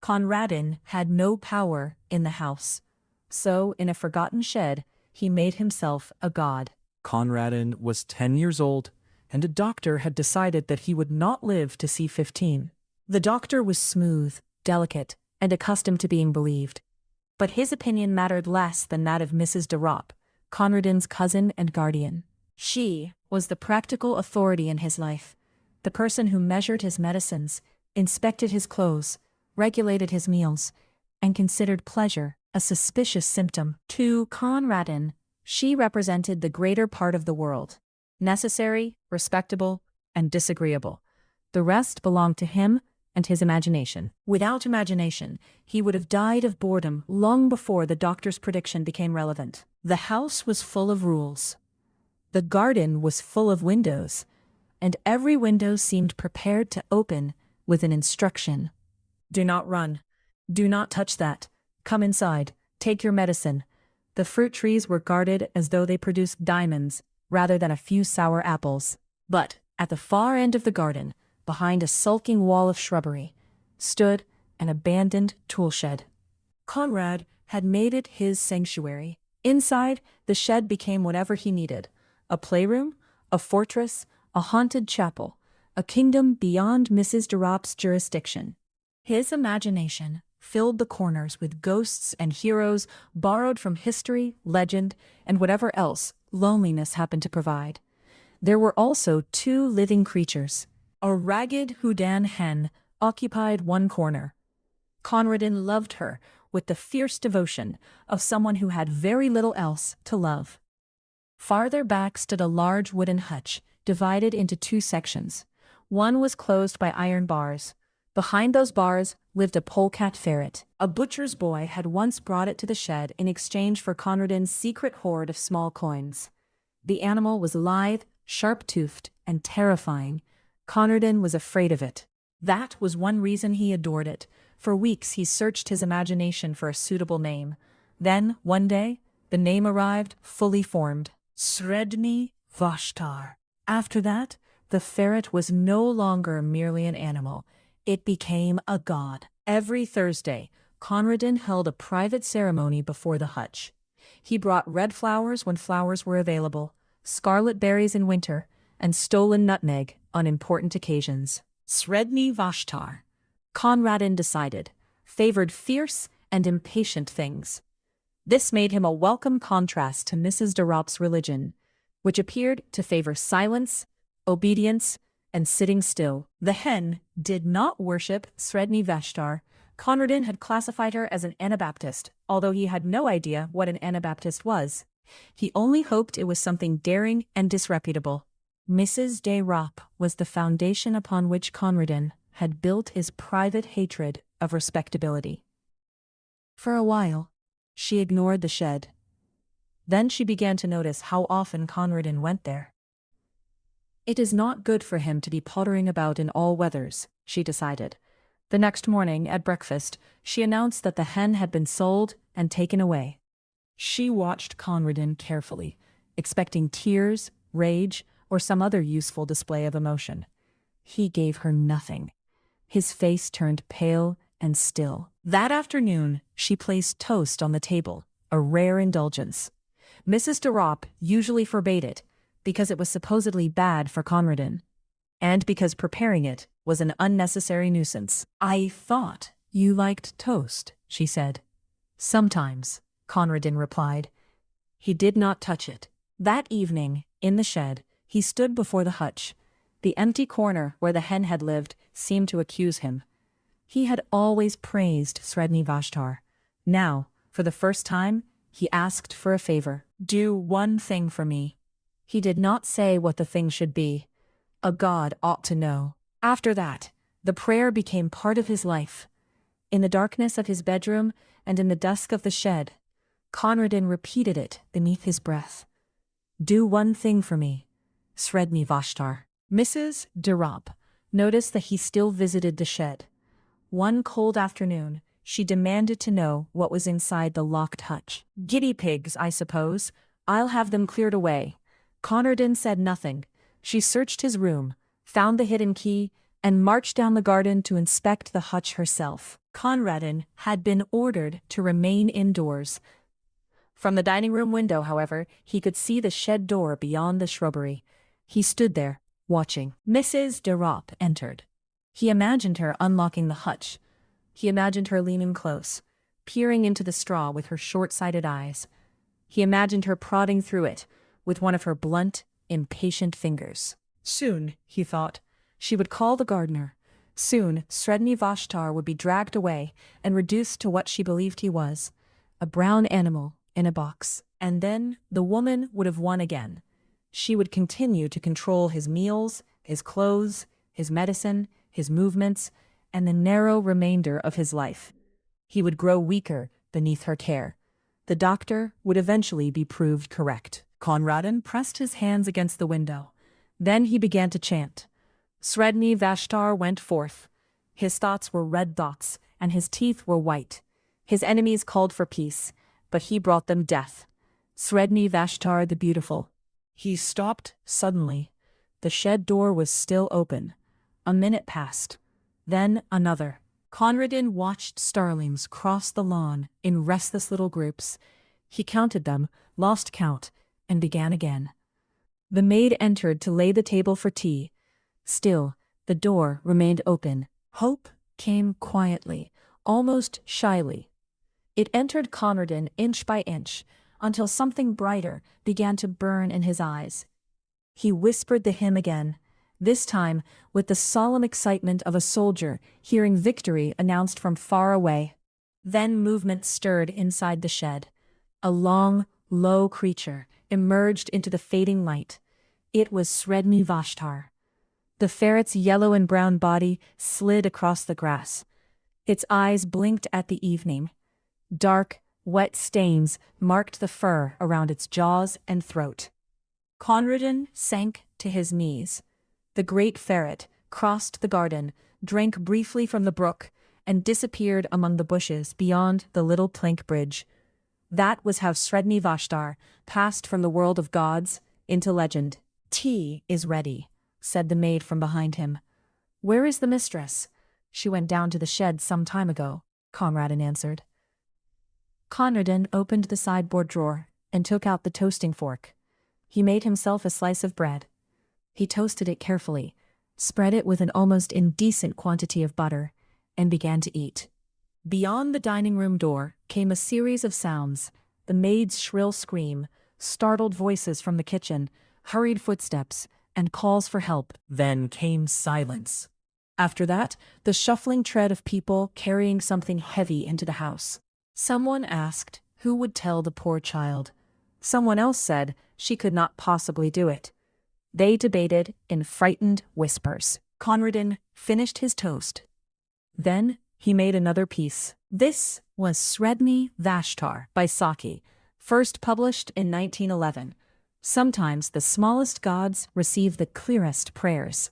Conradin had no power in the house, so in a forgotten shed he made himself a god. Conradin was 10 years old, and a doctor had decided that he would not live to see 15. The doctor was smooth, delicate, and accustomed to being believed. But his opinion mattered less than that of Mrs. de Ropp, Conradin's cousin and guardian. She was the practical authority in his life, the person who measured his medicines, inspected his clothes, regulated his meals, and considered pleasure a suspicious symptom. To Conradin, she represented the greater part of the world, necessary, respectable, and disagreeable. The rest belonged to him and his imagination. Without imagination, he would have died of boredom long before the doctor's prediction became relevant. The house was full of rules. The garden was full of windows, and every window seemed prepared to open with an instruction. Do not run. Do not touch that. Come inside. Take your medicine. The fruit trees were guarded as though they produced diamonds rather than a few sour apples. But at the far end of the garden, behind a sulking wall of shrubbery, stood an abandoned tool shed. Conrad had made it his sanctuary. Inside, the shed became whatever he needed: a playroom, a fortress, a haunted chapel, a kingdom beyond Mrs. de Ropp's jurisdiction. His imagination filled the corners with ghosts and heroes borrowed from history, legend, and whatever else loneliness happened to provide. There were also 2 living creatures. A ragged Houdan hen occupied one corner. Conradin loved her with the fierce devotion of someone who had very little else to love. Farther back stood a large wooden hutch, divided into 2 sections. One was closed by iron bars. Behind those bars lived a polecat-ferret. A butcher's boy had once brought it to the shed in exchange for Conradin's secret hoard of small coins. The animal was lithe, sharp-toothed, and terrifying. Conradin was afraid of it. That was one reason he adored it. For weeks he searched his imagination for a suitable name. Then, one day, the name arrived, fully formed: Sredni Vashtar. After that, the ferret was no longer merely an animal. It became a god. Every Thursday, Conradin held a private ceremony before the hutch. He brought red flowers when flowers were available, scarlet berries in winter, and stolen nutmeg on important occasions. Sredni Vashtar, Conradin decided, favored fierce and impatient things. This made him a welcome contrast to Mrs. de Ropp's religion, which appeared to favor silence, obedience, and sitting still. The hen did not worship Sredni Vashtar. Conradin had classified her as an Anabaptist, although he had no idea what an Anabaptist was. He only hoped it was something daring and disreputable. Mrs. de Ropp was the foundation upon which Conradin had built his private hatred of respectability. For a while, she ignored the shed. Then she began to notice how often Conradin went there. It is not good for him to be pottering about in all weathers, she decided. The next morning, at breakfast, she announced that the hen had been sold and taken away. She watched Conradin carefully, expecting tears, rage, or some other useful display of emotion. He gave her nothing. His face turned pale and still. That afternoon, she placed toast on the table, a rare indulgence. Mrs. de Ropp usually forbade it, because it was supposedly bad for Conradin, and because preparing it was an unnecessary nuisance. I thought you liked toast, she said. Sometimes, Conradin replied. He did not touch it. That evening, in the shed, he stood before the hutch. The empty corner where the hen had lived seemed to accuse him. He had always praised Sredni Vashtar. Now, for the first time, he asked for a favor. Do one thing for me. He did not say what the thing should be. A god ought to know. After that, the prayer became part of his life. In the darkness of his bedroom and in the dusk of the shed, Conradin repeated it beneath his breath. Do one thing for me, Sredni Vashtar. Mrs. de Ropp noticed that he still visited the shed. One cold afternoon, she demanded to know what was inside the locked hutch. Guinea pigs, I suppose. I'll have them cleared away. Conradin said nothing. She searched his room, found the hidden key, and marched down the garden to inspect the hutch herself. Conradin had been ordered to remain indoors. From the dining room window, however, he could see the shed door beyond the shrubbery. He stood there, watching. Mrs. de Ropp entered. He imagined her unlocking the hutch. He imagined her leaning close, peering into the straw with her short-sighted eyes. He imagined her prodding through it with one of her blunt, impatient fingers. Soon, he thought, she would call the gardener. Soon, Sredni Vashtar would be dragged away and reduced to what she believed he was, a brown animal in a box. And then the woman would have won again. She would continue to control his meals, his clothes, his medicine, his movements, and the narrow remainder of his life. He would grow weaker beneath her care. The doctor would eventually be proved correct. Conradin pressed his hands against the window. Then he began to chant. Sredni Vashtar went forth. His thoughts were red thoughts, and his teeth were white. His enemies called for peace, but he brought them death. Sredni Vashtar the Beautiful. He stopped suddenly. The shed door was still open. A minute passed. Then another. Conradin watched starlings cross the lawn in restless little groups. He counted them, lost count, and began again. The maid entered to lay the table for tea. Still, the door remained open. Hope came quietly, almost shyly. It entered Conradin inch by inch, until something brighter began to burn in his eyes. He whispered the hymn again, this time with the solemn excitement of a soldier hearing victory announced from far away. Then movement stirred inside the shed. A long, low creature emerged into the fading light. It was Sredni Vashtar. The ferret's yellow and brown body slid across the grass. Its eyes blinked at the evening. Dark, wet stains marked the fur around its jaws and throat. Conradin sank to his knees. The great ferret crossed the garden, drank briefly from the brook, and disappeared among the bushes beyond the little plank bridge. That was how Sredni Vashtar passed from the world of gods into legend. "Tea is ready," said the maid from behind him. "Where is the mistress?" "She went down to the shed some time ago," Conradin answered. Conradin opened the sideboard drawer and took out the toasting fork. He made himself a slice of bread. He toasted it carefully, spread it with an almost indecent quantity of butter, and began to eat. Beyond the dining room door came a series of sounds: the maid's shrill scream, startled voices from the kitchen, hurried footsteps, and calls for help. Then came silence. After that, the shuffling tread of people carrying something heavy into the house. Someone asked who would tell the poor child. Someone else said she could not possibly do it. They debated in frightened whispers. Conradin finished his toast. Then he made another piece. This was Sredni Vashtar by Saki, first published in 1911. Sometimes the smallest gods receive the clearest prayers.